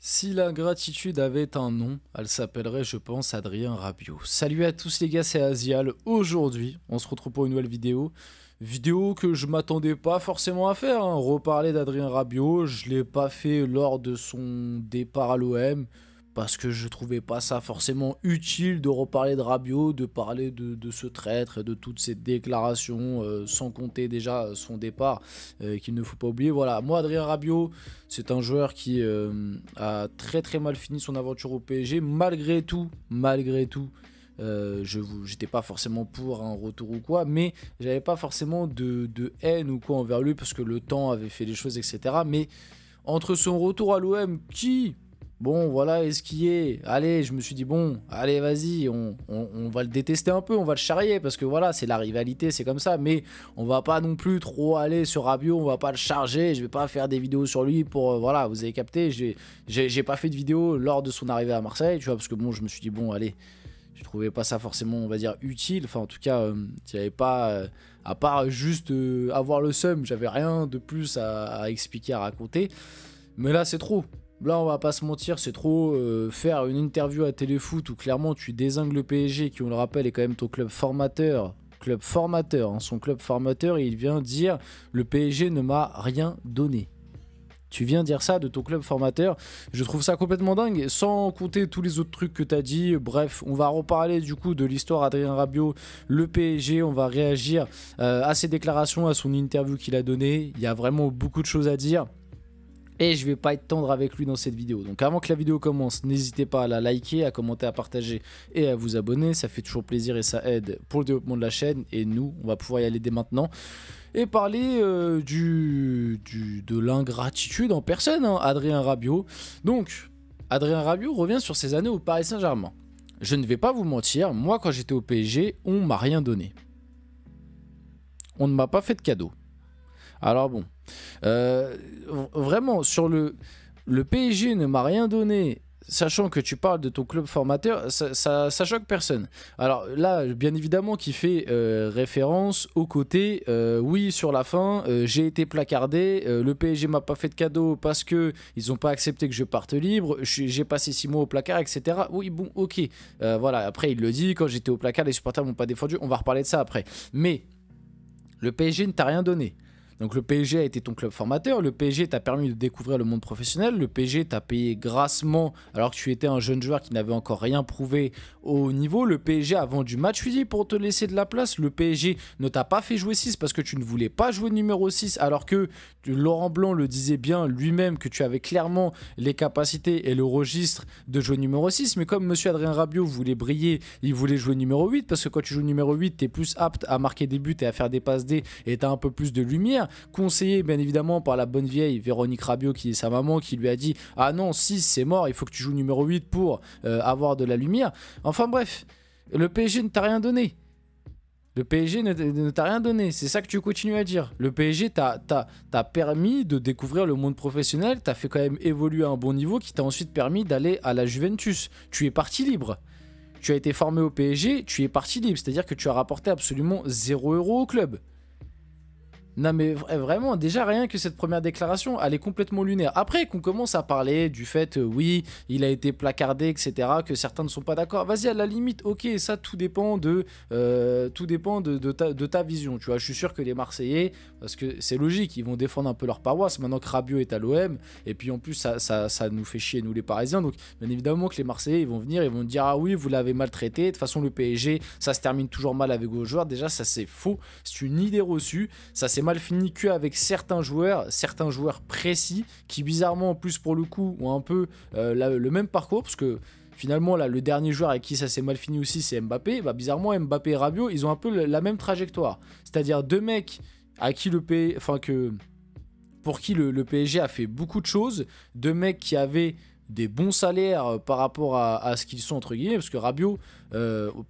Si l'ingratitude avait un nom, elle s'appellerait, je pense, Adrien Rabiot. Salut à tous les gars, c'est Azial. Aujourd'hui, on se retrouve pour une nouvelle vidéo. Vidéo que je m'attendais pas forcément à faire, hein. Reparler d'Adrien Rabiot, je l'ai pas fait lors de son départ à l'OM. Parce que je trouvais pas ça forcément utile de reparler de Rabiot, de parler de ce traître et de toutes ces déclarations, sans compter déjà son départ, qu'il ne faut pas oublier. Voilà, moi Adrien Rabiot, c'est un joueur qui a très mal fini son aventure au PSG, malgré tout, j'étais pas forcément pour un retour ou quoi, mais j'avais pas forcément de haine ou quoi envers lui, parce que le temps avait fait les choses, etc. Mais entre son retour à l'OM, bon, voilà, est-ce qu'il est. Allez, je me suis dit, bon, allez, vas-y, on va le détester un peu, on va le charrier, parce que voilà, c'est la rivalité, c'est comme ça, mais on va pas non plus trop aller sur Rabiot, on va pas le charger, je vais pas faire des vidéos sur lui pour, voilà, vous avez capté, j'ai pas fait de vidéo lors de son arrivée à Marseille, tu vois, parce que bon, je me suis dit, bon, allez, je trouvais pas ça forcément, on va dire, utile, enfin, en tout cas, j'avais pas, à part juste avoir le seum, j'avais rien de plus à expliquer, à raconter, mais là, c'est trop. Là, on va pas se mentir, c'est trop faire une interview à Téléfoot où clairement tu dézingues le PSG, qui, on le rappelle, est quand même ton club formateur. Hein, son club formateur, et il vient dire le PSG ne m'a rien donné. Tu viens dire ça de ton club formateur, je trouve ça complètement dingue, sans compter tous les autres trucs que tu as dit. Bref, on va reparler du coup de l'histoire Adrien Rabiot, le PSG, on va réagir à ses déclarations, à son interview qu'il a donnée. Il y a vraiment beaucoup de choses à dire. Et je vais pas être tendre avec lui dans cette vidéo. Donc avant que la vidéo commence, n'hésitez pas à la liker, à commenter, à partager et à vous abonner. Ça fait toujours plaisir et ça aide pour le développement de la chaîne. Et nous, on va pouvoir y aller dès maintenant. Et parler de l'ingratitude en personne, hein, Adrien Rabiot. Donc, Adrien Rabiot revient sur ses années au Paris Saint-Germain. Je ne vais pas vous mentir, moi quand j'étais au PSG, on m'a rien donné. On ne m'a pas fait de cadeau. Alors bon, vraiment, sur le PSG ne m'a rien donné, sachant que tu parles de ton club formateur, ça choque personne. Alors là, bien évidemment, qui fait référence au côté, oui, sur la fin, j'ai été placardé, le PSG m'a pas fait de cadeau parce que ils ont pas accepté que je parte libre, j'ai passé 6 mois au placard, etc. Oui, bon, ok, voilà, après il le dit, quand j'étais au placard, les supporters m'ont pas défendu, on va reparler de ça après. Mais le PSG ne t'a rien donné. Donc le PSG a été ton club formateur, le PSG t'a permis de découvrir le monde professionnel, le PSG t'a payé grassement alors que tu étais un jeune joueur qui n'avait encore rien prouvé au haut niveau, le PSG a vendu Matuidi pour te laisser de la place, le PSG ne t'a pas fait jouer 6 parce que tu ne voulais pas jouer numéro 6 alors que Laurent Blanc le disait bien lui-même que tu avais clairement les capacités et le registre de jouer numéro 6, mais comme monsieur Adrien Rabiot voulait briller, il voulait jouer numéro 8 parce que quand tu joues numéro 8, tu es plus apte à marquer des buts et à faire des passes D et tu as un peu plus de lumière. Conseillé bien évidemment par la bonne vieille Véronique Rabiot qui est sa maman, qui lui a dit ah non, 6 c'est mort, il faut que tu joues numéro 8 pour avoir de la lumière. Enfin bref, le PSG ne t'a rien donné. Le PSG ne t'a rien donné, c'est ça que tu continues à dire. Le PSG t'a permis de découvrir le monde professionnel, t'a fait quand même évoluer à un bon niveau qui t'a ensuite permis d'aller à la Juventus. Tu es parti libre. Tu as été formé au PSG, tu es parti libre, c'est-à-dire que tu as rapporté absolument 0 € au club. Non mais vraiment, déjà rien que cette première déclaration, elle est complètement lunaire. Après qu'on commence à parler du fait, oui, il a été placardé, etc., que certains ne sont pas d'accord, vas-y, à la limite, ok, ça tout dépend de ta vision, tu vois. Je suis sûr que les Marseillais, parce que c'est logique, ils vont défendre un peu leur paroisse, maintenant que Rabiot est à l'OM, et puis en plus ça nous fait chier, nous les Parisiens, donc bien évidemment que les Marseillais, ils vont venir, ils vont dire, ah oui, vous l'avez maltraité, de toute façon le PSG, ça se termine toujours mal avec vos joueurs, déjà ça c'est faux, c'est une idée reçue, ça c'est mal fini qu'avec certains joueurs précis qui bizarrement en plus pour le coup ont un peu le même parcours, parce que finalement là le dernier joueur avec qui ça s'est mal fini aussi c'est Mbappé. Bah, bizarrement Mbappé et Rabiot ils ont un peu la même trajectoire, c'est-à-dire deux mecs à qui pour qui le PSG a fait beaucoup de choses, deux mecs qui avaient des bons salaires par rapport à ce qu'ils sont entre guillemets, parce que Rabiot,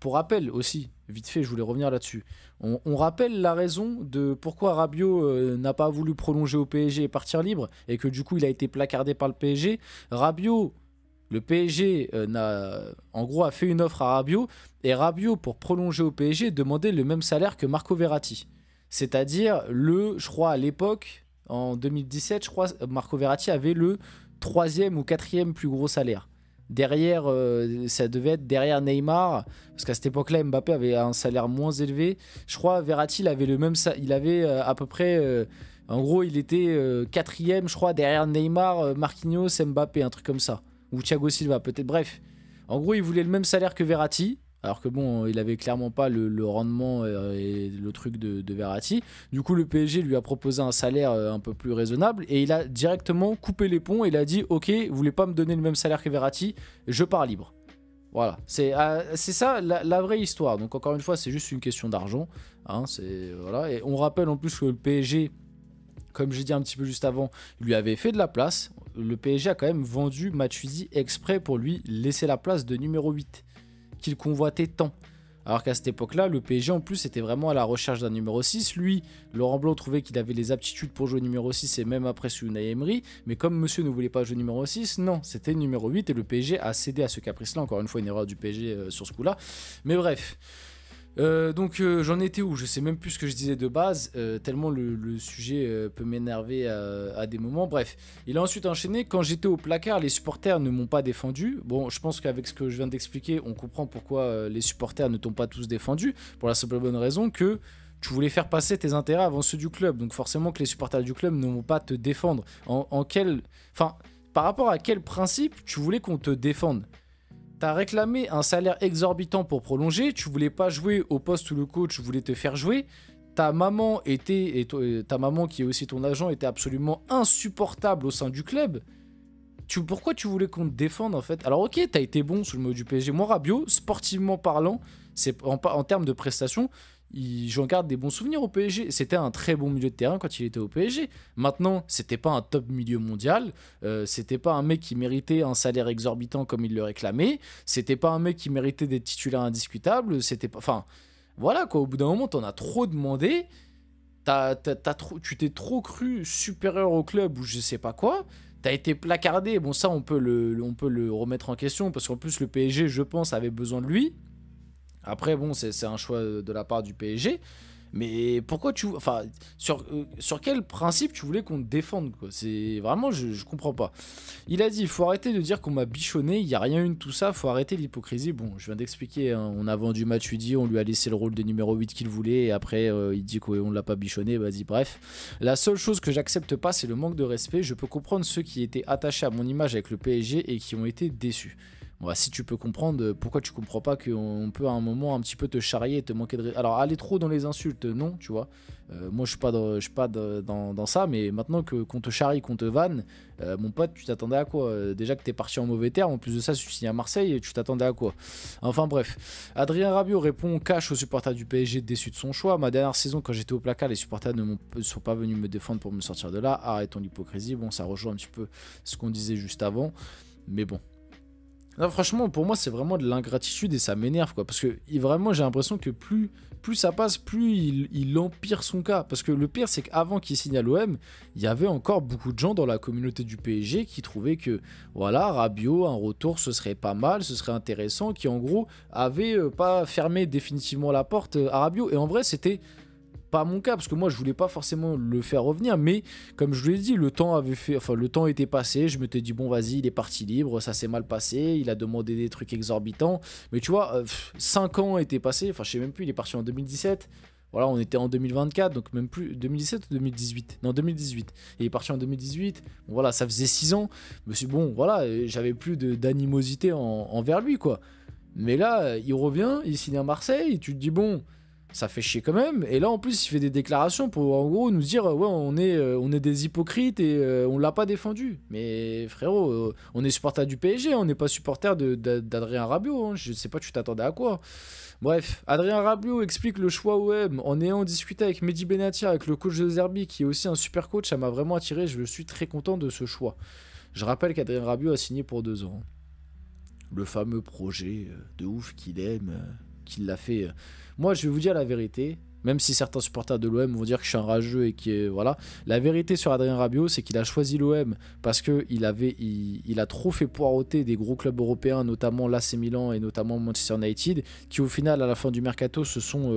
pour rappel aussi, vite fait je voulais revenir là-dessus, on rappelle la raison de pourquoi Rabiot n'a pas voulu prolonger au PSG et partir libre, et que du coup il a été placardé par le PSG. Rabiot, le PSG en gros a fait une offre à Rabiot, et Rabiot pour prolonger au PSG demandait le même salaire que Marco Verratti, c'est-à-dire je crois à l'époque, en 2017 je crois, Marco Verratti avait le troisième ou quatrième plus gros salaire. Derrière, ça devait être derrière Neymar, parce qu'à cette époque-là, Mbappé avait un salaire moins élevé. Je crois Verratti, il avait le même, il avait à peu près, en gros, il était quatrième, je crois, derrière Neymar, Marquinhos, Mbappé, un truc comme ça, ou Thiago Silva, peut-être. Bref, en gros, il voulait le même salaire que Verratti. Alors que bon, il avait clairement pas le rendement et le truc de Verratti. Du coup, le PSG lui a proposé un salaire un peu plus raisonnable et il a directement coupé les ponts et il a dit ok, vous voulez pas me donner le même salaire que Verratti, je pars libre. Voilà, c'est ça la vraie histoire. Donc encore une fois, c'est juste une question d'argent. Hein, voilà. Et on rappelle en plus que le PSG, comme j'ai dit un petit peu juste avant, lui avait fait de la place. Le PSG a quand même vendu Matuidi exprès pour lui laisser la place de numéro 8. Qu'il convoitait tant. Alors qu'à cette époque-là, le PSG en plus était vraiment à la recherche d'un numéro 6. Lui, Laurent Blanc trouvait qu'il avait les aptitudes pour jouer numéro 6 et même après sous Unai Emery. Mais comme monsieur ne voulait pas jouer numéro 6, non, c'était numéro 8 et le PSG a cédé à ce caprice-là. Encore une fois, une erreur du PSG sur ce coup-là. Mais bref. Donc j'en étais où? Je sais même plus ce que je disais de base, tellement le sujet peut m'énerver à des moments. Bref, il a ensuite enchaîné. Quand j'étais au placard, les supporters ne m'ont pas défendu. Bon, je pense qu'avec ce que je viens d'expliquer, on comprend pourquoi les supporters ne t'ont pas tous défendu. Pour la simple bonne raison que tu voulais faire passer tes intérêts avant ceux du club. Donc forcément que les supporters du club ne vont pas te défendre. Enfin, par rapport à quel principe tu voulais qu'on te défende? T'as réclamé un salaire exorbitant pour prolonger, tu voulais pas jouer au poste où le coach voulait te faire jouer, ta maman ta maman qui est aussi ton agent était absolument insupportable au sein du club. Pourquoi tu voulais qu'on te défende en fait? Alors ok, t'as été bon sous le mot du PSG. Moi Rabiot, sportivement parlant, c'est en termes de prestations, j'en garde des bons souvenirs au PSG. C'était un très bon milieu de terrain quand il était au PSG. Maintenant, c'était pas un top milieu mondial. C'était pas un mec qui méritait un salaire exorbitant comme il le réclamait. C'était pas un mec qui méritait d'être titulaire indiscutable. C'était pas. Enfin, voilà quoi. Au bout d'un moment, t'en as trop demandé. Tu t'es trop cru supérieur au club ou je sais pas quoi. T'as été placardé. Bon, ça, on peut le remettre en question parce qu'en plus, le PSG, je pense, avait besoin de lui. Après, bon, c'est un choix de la part du PSG. Mais pourquoi Enfin, sur quel principe tu voulais qu'on te défende quoi? C'est vraiment, je comprends pas. Il a dit, il faut arrêter de dire qu'on m'a bichonné, il n'y a rien eu de tout ça, il faut arrêter l'hypocrisie. Bon, je viens d'expliquer, hein, on a vendu Matuidi, on lui a laissé le rôle de numéro 8 qu'il voulait, et après, il dit qu'on ne l'a pas bichonné, vas-y, bref. La seule chose que j'accepte pas, c'est le manque de respect. Je peux comprendre ceux qui étaient attachés à mon image avec le PSG et qui ont été déçus. Bon, bah, si tu peux comprendre, pourquoi tu comprends pas qu'on peut à un moment un petit peu te charrier et te manquer de... Alors, aller trop dans les insultes, non, tu vois. Moi, je suis pas dans ça, mais maintenant qu'on te charrie, qu'on te vanne, mon pote, tu t'attendais à quoi? Déjà que t'es parti en mauvais terme, en plus de ça, tu signes à Marseille, tu t'attendais à quoi? Enfin bref, Adrien Rabiot répond cash aux supporters du PSG déçus de son choix. Ma dernière saison, quand j'étais au placard, les supporters ne sont pas venus me défendre pour me sortir de là. Arrêtons l'hypocrisie. Bon, ça rejoint un petit peu ce qu'on disait juste avant, mais bon. Non, franchement, pour moi, c'est vraiment de l'ingratitude et ça m'énerve, quoi. Parce que vraiment, j'ai l'impression que plus ça passe, plus il empire son cas. Parce que le pire, c'est qu'avant qu'il signe à l'OM, il y avait encore beaucoup de gens dans la communauté du PSG qui trouvaient que, voilà, Rabiot, un retour, ce serait pas mal, ce serait intéressant, qui en gros avait pas fermé définitivement la porte à Rabiot. Et en vrai, c'était pas mon cas parce que moi je voulais pas forcément le faire revenir, mais comme je vous l'ai dit, le temps était passé, je m'étais dit bon vas-y, il est parti libre, ça s'est mal passé, il a demandé des trucs exorbitants, mais tu vois, 5 ans étaient passés, enfin je sais même plus, il est parti en 2017, voilà, on était en 2024, donc même plus 2017 ou 2018, non 2018, il est parti en 2018, bon, voilà, ça faisait 6 ans, je me suis dit, bon voilà, j'avais plus d'animosité envers lui quoi, mais là il revient, il signe à Marseille, et tu te dis bon, ça fait chier quand même. Et là, en plus, il fait des déclarations pour, en gros, nous dire ouais, on est des hypocrites et on l'a pas défendu. Mais frérot, on est supporter du PSG, on n'est pas supporter d'Adrien Rabiot. Hein. Je sais pas, tu t'attendais à quoi? Bref, Adrien Rabiot explique le choix OM en ayant discuté avec Mehdi Benatia, avec le coach de Zerbi, qui est aussi un super coach. Ça m'a vraiment attiré. Je suis très content de ce choix. Je rappelle qu'Adrien Rabiot a signé pour 2 ans. Le fameux projet de ouf qu'il aime, qu'il l'a fait. Moi, je vais vous dire la vérité. Même si certains supporters de l'OM vont dire que je suis un rageux et que voilà. La vérité sur Adrien Rabiot, c'est qu'il a choisi l'OM parce qu'il a trop fait poireauter des gros clubs européens, notamment l'AC Milan et notamment Manchester United, qui au final, à la fin du mercato, se sont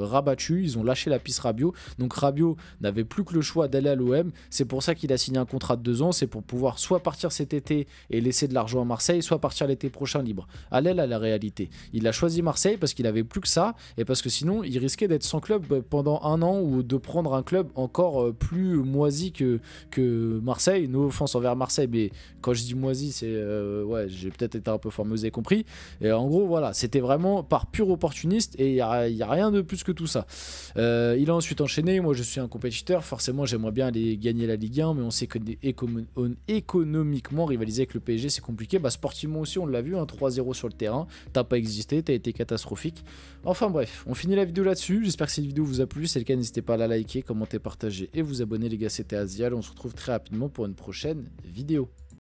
rabattus. Ils ont lâché la piste Rabiot. Donc Rabiot n'avait plus que le choix d'aller à l'OM. C'est pour ça qu'il a signé un contrat de 2 ans. C'est pour pouvoir soit partir cet été et laisser de l'argent à Marseille, soit partir l'été prochain libre. À l'aile à la réalité. Il a choisi Marseille parce qu'il avait plus que ça et parce que sinon il risquait d'être sans club pendant un an ou de prendre un club encore plus moisi que Marseille. No offense envers Marseille, mais quand je dis moisi, c'est ouais, j'ai peut-être été un peu fort, mais vous avez compris. Et en gros, voilà, c'était vraiment par pur opportuniste et il n'y a rien de plus que tout ça. Il a ensuite enchaîné. Moi, je suis un compétiteur. Forcément, j'aimerais bien aller gagner la Ligue 1, mais on sait que économiquement, rivaliser avec le PSG, c'est compliqué. Bah, sportivement aussi, on l'a vu, hein, 3-0 sur le terrain. T'as pas existé, t'as été catastrophique. Enfin bref, on finit la vidéo là-dessus. J'espère que cette vidéo vous a plu. Si c'est le cas, n'hésitez pas à la liker, commenter, partager et vous abonner, les gars. C'était Azial. On se retrouve très rapidement pour une prochaine vidéo.